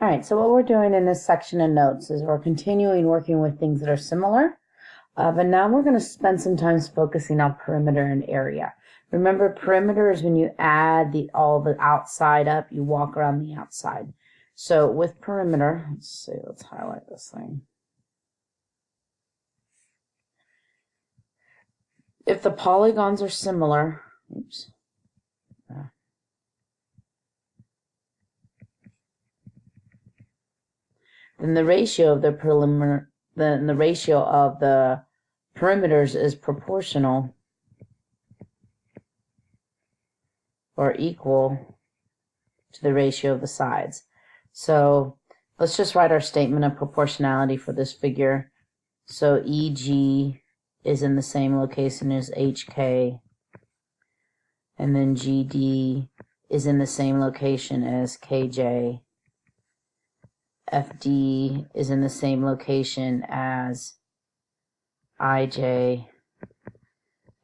All right, so what we're doing in this section of notes is we're continuing working with things that are similar, but now we're going to spend some time focusing on perimeter and area. Remember, perimeter is when you add all the outside up, you walk around the outside. So with perimeter, let's highlight this thing. If the polygons are similar, then the ratio of the perimeters is proportional or equal to the ratio of the sides. So let's just write our statement of proportionality for this figure. So EG is in the same location as HK, and then GD is in the same location as KJ. FD is in the same location as IJ,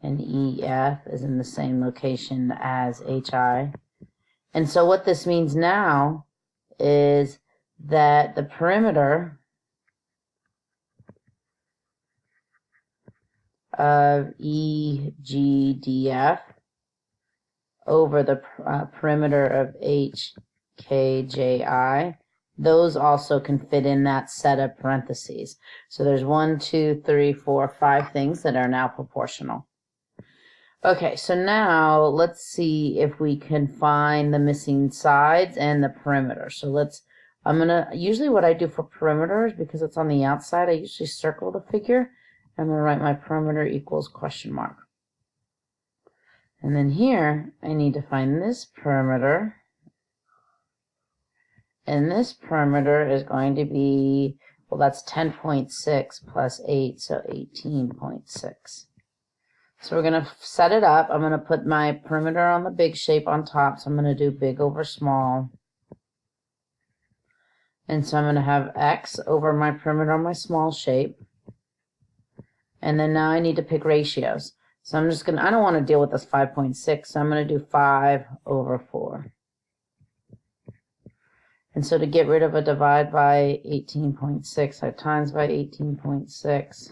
and EF is in the same location as HI. And so what this means now is that the perimeter of EGDF over the perimeter of HKJI, those also can fit in that set of parentheses. So there's 1, 2, 3, 4, 5 things that are now proportional. Okay, so now let's see if we can find the missing sides and the perimeter. So usually what I do for perimeters, because it's on the outside, I usually circle the figure. I'm going to write my perimeter equals question mark. And then here, I need to find this perimeter. And this perimeter is going to be, well, that's 10.6 plus 8, so 18.6. So we're going to set it up. I'm going to put my perimeter on the big shape on top, so I'm going to do big over small. And so I'm going to have X over my perimeter on my small shape. And then now I need to pick ratios. So I'm just going to, I don't want to deal with this 5.6, so I'm going to do 5 over 4. And so to get rid of a divide by 18.6, I times by 18.6.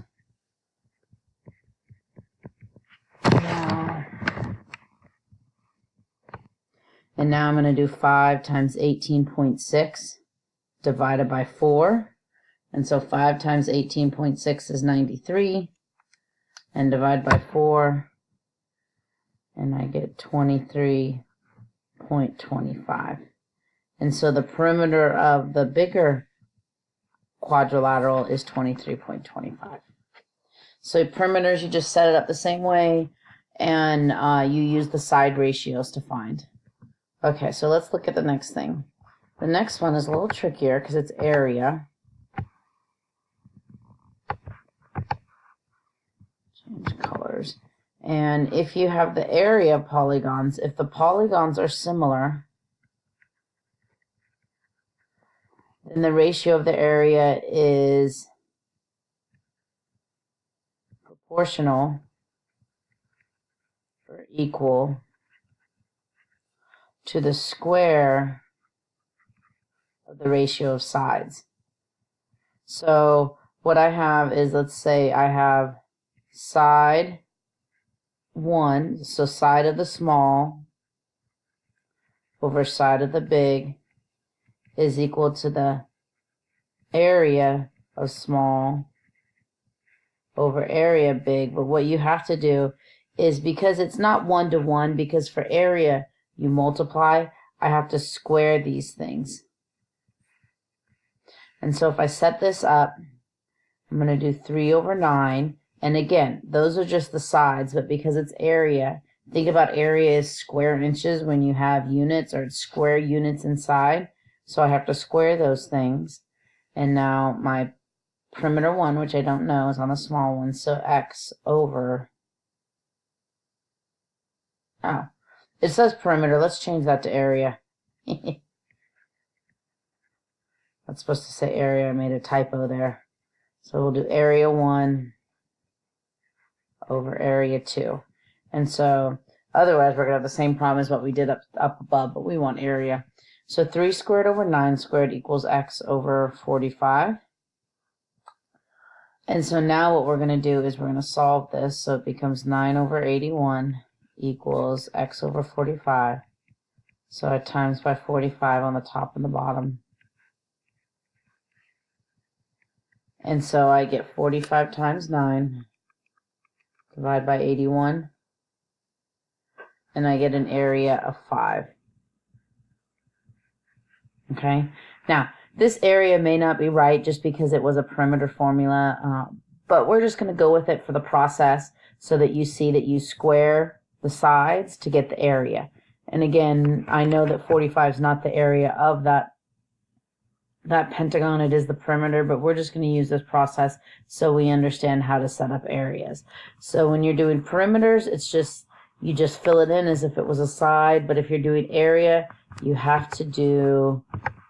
And now I'm going to do 5 times 18.6 divided by 4. And so 5 times 18.6 is 93. And divide by 4. And I get 23.25. And so the perimeter of the bigger quadrilateral is 23.25. So perimeters, you just set it up the same way, and you use the side ratios to find. Okay, so let's look at the next thing. The next one is a little trickier because it's area. Change colors. And if you have the area of polygons, if the polygons are similar, then the ratio of the area is proportional or equal to the square of the ratio of sides. So what I have is, let's say I have side 1, so side of the small over side of the big is equal to the area of small over area big. But what you have to do is, because it's not 1 to 1, because for area you multiply, I have to square these things. And so if I set this up, I'm going to do 3 over 9. And again, those are just the sides, but because it's area, think about area as square inches when you have units, or square units inside. So I have to square those things. And now my perimeter 1, which I don't know, is on the small one. So X over, oh, it says perimeter. Let's change that to area. That's supposed to say area. I made a typo there. So we'll do area 1 over area 2. And so otherwise we're going to have the same problem as what we did up above, but we want area. So 3 squared over 9 squared equals x over 45. And so now what we're going to do is we're going to solve this. So it becomes 9 over 81 equals x over 45. So I times by 45 on the top and the bottom. And so I get 45 times 9, divide by 81, and I get an area of 5. Okay, now this area may not be right just because it was a perimeter formula, but we're just going to go with it for the process so that you see that you square the sides to get the area. And again, I know that 45 is not the area of that pentagon, it is the perimeter, but we're just going to use this process so we understand how to set up areas. So when you're doing perimeters, it's just, you just fill it in as if it was a side, but if you're doing area, you have to do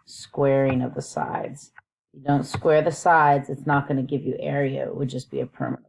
squaring of the sides. If you don't square the sides, it's not going to give you area, it would just be a perimeter.